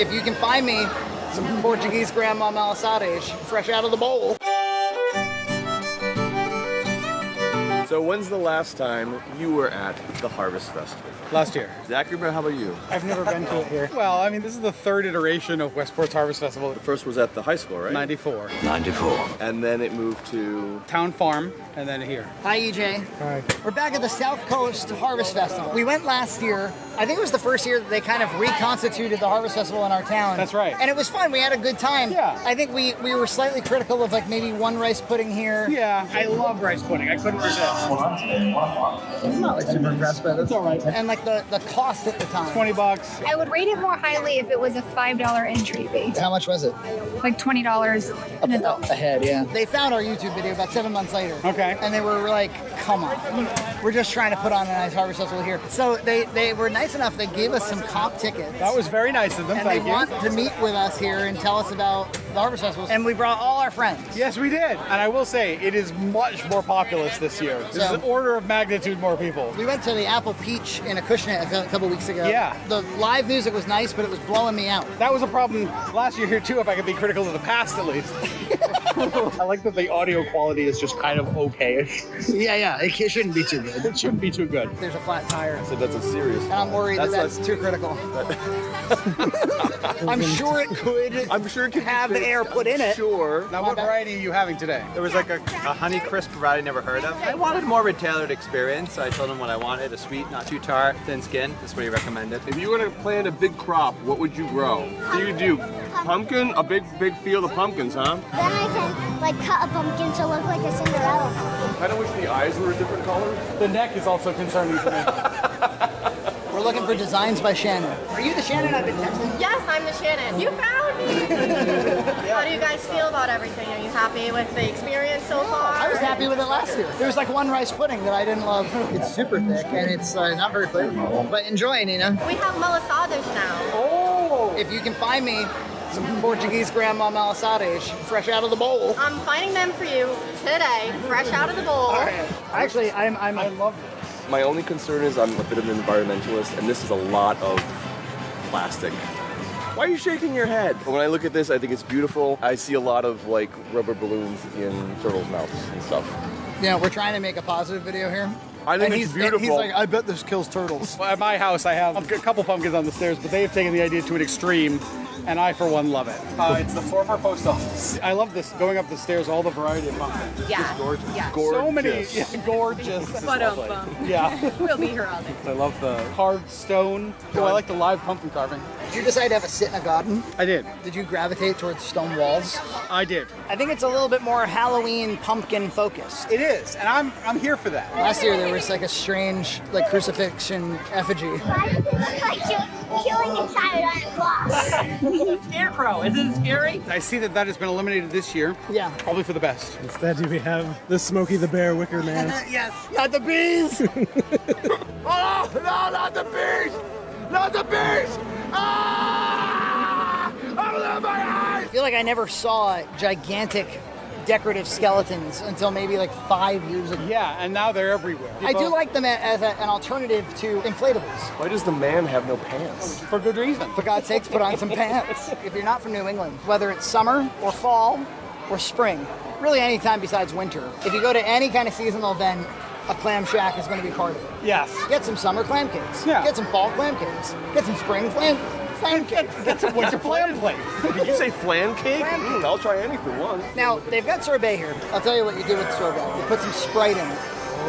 If you can find me some Portuguese grandma malasadas fresh out of the bowl. So when's the last time you were at the Harvest Festival? Last year. Zachary, how about you? I've never been to it here. Well, I mean, this is the third iteration of Westport's Harvest Festival. The first was at the high school, right? 94. 94. And then it moved to... Town Farm, and then here. Hi, EJ. Hi. We're back at the Southcoast Harvest Festival. We went last year. I think it was the first year that they kind of reconstituted the Harvest Festival in our town. That's right. And it was fun. We had a good time. Yeah. I think we were slightly critical of like maybe one rice pudding here. Yeah, I love rice pudding. I couldn't resist. I'm not like super impressed by this. It's all right. And like the cost at the time. $20. I would rate it more highly if it was a $5 entry fee. How much was it? Like $20 an adult. Ahead, yeah. They found our YouTube video about 7 months later. Okay. And they were like, come on. We're just trying to put on a nice Harvest Festival here. So they were nice enough. They gave us some comp tickets. That was very nice of them. And Thank they you. want to meet with us here and tell us about the Harvest Festival. And we brought all our friends. Yes, we did. And I will say, it is much more populous this year. This is an order of magnitude more people. We went to the Apple Peach in Acushnet a couple weeks ago. Yeah. The live music was nice, but it was blowing me out. That was a problem last year here too, if I could be critical of the past at least. I like that the audio quality is just kind of okay-ish. Yeah, it shouldn't be too good. It shouldn't be too good. There's a flat tire. So that's a serious And I'm worried that's too critical. I'm sure it could. I'm sure it could have the air put in it. Sure. Now, what variety are you having today? There was like a honey crisp variety I never heard of. I wanted more of a tailored experience, so I told him what I wanted, a sweet, not too tart, thin skin. That's what he recommended. If you were to plant a big crop, what would you grow? Do you do pumpkin? A big field of pumpkins, huh? Then I can like cut a pumpkin to look like a Cinderella. I wish the eyes were a different color. The neck is also concerning to me. We're looking for designs by Shannon. Are you the Shannon I've been texting? Yes, I'm the Shannon. You found me! How do you guys feel about everything? Are you happy with the experience so far? I was happy with it last year. There was like one rice pudding that I didn't love. It's super thick and it's not very flavorful. But enjoy, Nina. We have malasadas now. Oh! If you can find me some Portuguese grandma malasadas fresh out of the bowl. I'm finding them for you today, fresh out of the bowl. All right. Actually, I love this. My only concern is I'm a bit of an environmentalist, and this is a lot of plastic. Why are you shaking your head? When I look at this, I think it's beautiful. I see a lot of like rubber balloons in turtles' mouths and stuff. Yeah, we're trying to make a positive video here. I think and it's beautiful. He's like, I bet this kills turtles. Well, at my house, I have a couple pumpkins on the stairs, but they've taken the idea to an extreme, and I, for one, love it. It's the former post office. I love this, going up the stairs, all the variety of pumpkins. Yeah. Gorgeous. Yeah. So many, gorgeous. Yeah. We'll be here all day. I love the carved stone. Oh, I like the live pumpkin carving. Did you decide to have a sit in a garden? I did. Did you gravitate towards stone walls? I did. I think it's a little bit more Halloween pumpkin focused. It is, and I'm here for that. Last year there was like a strange like crucifixion effigy. Why does it look like you're killing a child on a cross? Scarecrow, is it scary? I see that has been eliminated this year. Yeah. Probably for the best. Instead, we have the Smokey the Bear Wicker Man. Yes. Not the bees! Oh, no, not the bees! Not the bees! Ah! Open my eyes! I feel like I never saw gigantic decorative skeletons until maybe like 5 years ago. Yeah, and now they're everywhere. I do like them as an alternative to inflatables. Why does the man have no pants? For good reason. For God's sakes, put on some pants. If you're not from New England, whether it's summer or fall or spring, really any time besides winter, if you go to any kind of seasonal event, a clam shack is going to be part of it. Yes. Get some summer clam cakes. Yeah. Get some fall clam cakes. Get some spring clam cakes. Get some winter flam plates. Did you say flan cake? Flan cake. I'll try anything once. Now, they've got sorbet here. I'll tell you what you do with sorbet. You put some Sprite in it,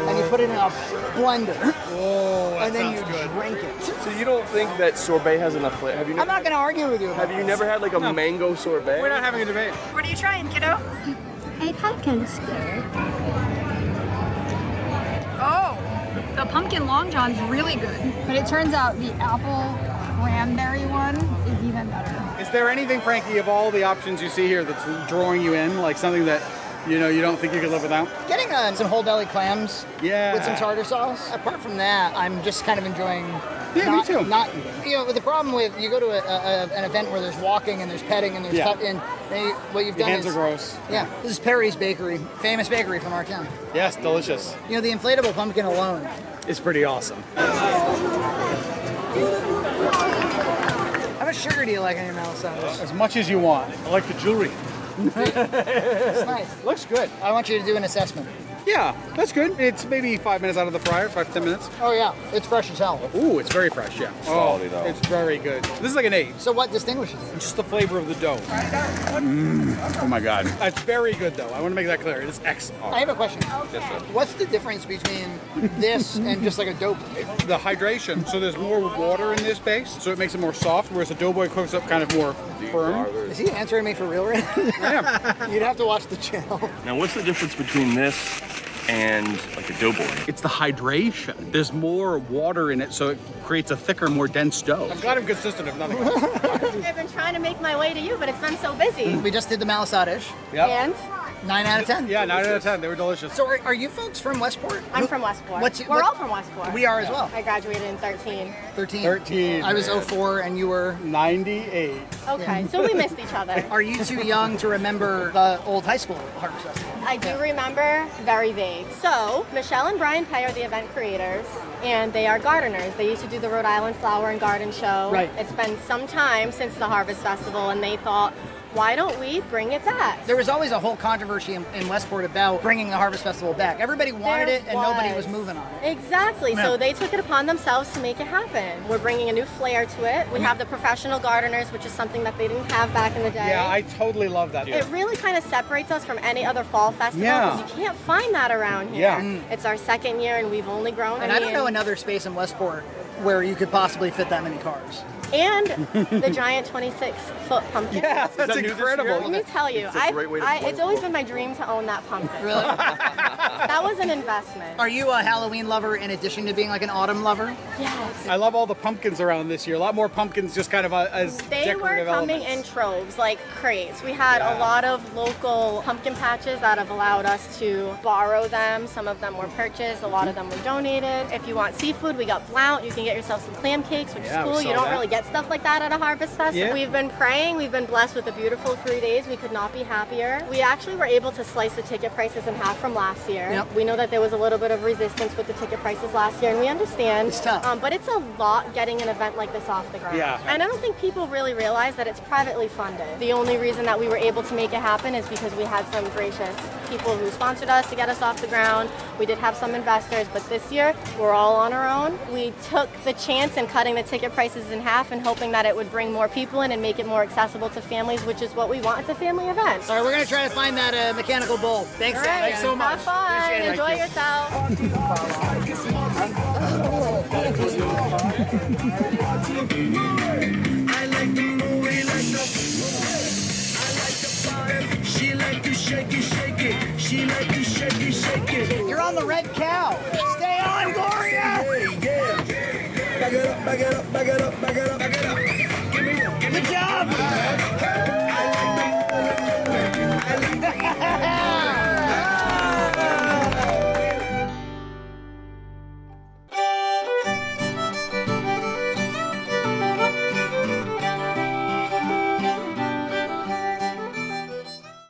and you put it in a blender, Oh, that and then you sounds good. drink it. So you don't think that sorbet has enough flavor? Have you I'm not going to argue with you about Have you never had like a mango sorbet? We're not having a debate. What are you trying, kiddo? A pumpkin spirit. Oh, the pumpkin long john's really good. But it turns out the apple cranberry one is even better. Is there anything, Frankie, of all the options you see here that's drawing you in? Like something that, you don't think you could live without? Getting some whole belly clams Yeah. with some tartar sauce. Apart from that, I'm just kind of enjoying Yeah, me too. not eating. The problem with, you go to an event where there's walking and there's petting and there's Yeah. cut in, what you've Your done hands is... are gross. Yeah, this is Perry's Bakery, famous bakery from our town. Yes, delicious. The inflatable pumpkin alone. It's pretty awesome. I've much sugar do you like in your malasadas? As much as you want. I like the jewelry. It's nice. Looks good. I want you to do an assessment. Yeah, that's good. It's maybe 5 minutes out of the fryer, 5 to 10 minutes. Oh yeah, it's fresh as hell. Ooh, it's very fresh, yeah. Quality, though. It's very good. This is like an 8. So what distinguishes it? Just the flavor of the dough. Oh my God. It's very good though. I want to make that clear. It's excellent. I have a question. Yes, sir. What's the difference between this and just like a dough boy? The hydration. So there's more water in this base, so it makes it more soft, whereas the doughboy cooks up kind of more firm. Is he answering me for real right now? I am. You'd have to watch the channel. Now, what's the difference between this and like a doughboy? It's the hydration. There's more water in it, so it creates a thicker, more dense dough. I'm glad I'm consistent, if nothing else. I've been trying to make my way to you, but it's been so busy. We just did the malasadas. Yep. And 9 out of 10. Yeah, 9 out of 10. They were delicious. So are you folks from Westport? I'm from Westport. What's- We're what- all from Westport. We are as well. I graduated in 13. 13. 13. I was 04 and you were... 98. Okay, so we missed each other. Are you too young to remember the old high school Harvest Festival? I do remember, very vague. So, Michelle and Brian Pay are the event creators, and they are gardeners. They used to do the Rhode Island Flower and Garden Show. Right. It's been some time since the Harvest Festival, and they thought, why don't we bring it back? There was always a whole controversy in Westport about bringing the Harvest Festival back. Everybody wanted There it and nobody was moving on it. Exactly. Yeah. So they took it upon themselves to make it happen. We're bringing a new flair to it. We have the professional gardeners, which is something that they didn't have back in the day. Yeah, I totally love that. It really kind of separates us from any other fall festival Yeah. because you can't find that around here. Yeah. It's our second year and we've only grown. And I don't know another space in Westport where you could possibly fit that many cars. And the giant 26-foot pumpkin. Yeah, that's incredible. Let me tell you, It's a great way to it's point always it. been my dream to own that pumpkin. Really? That was an investment. Are you a Halloween lover in addition to being like an autumn lover? Yes. I love all the pumpkins around this year. A lot more pumpkins just kind of as They were decorative coming elements. in troves, like crates. We had a lot of local pumpkin patches that have allowed us to borrow them. Some of them were purchased, a lot of them were donated. If you want seafood, we got blount. You can get yourself some clam cakes, which Yeah, is we cool. saw You don't that. really get stuff like that at a Harvest Fest. Yeah. We've been praying. We've been blessed with a beautiful 3 days. We could not be happier. We actually were able to slice the ticket prices in half from last year. Yep. We know that there was a little bit of resistance with the ticket prices last year, and we understand. It's tough. But it's a lot getting an event like this off the ground. Yeah. And I don't think people really realize that it's privately funded. The only reason that we were able to make it happen is because we had some gracious people who sponsored us to get us off the ground. We did have some investors, but this year we're all on our own. We took the chance in cutting the ticket prices in half and hoping that it would bring more people in and make it more accessible to families, which is what we want. It's a family event. All right, we're going to try to find that mechanical bull. Thanks, All right, thanks so much. Have fun. Appreciate it. Enjoy yourself. She like to shake it, shake it. She like to shake it, shake it. You're on the red cow. Stay on, Gloria. Yeah. Back it up, back it up, back it up, back it up, back it up. Give me one. Good job.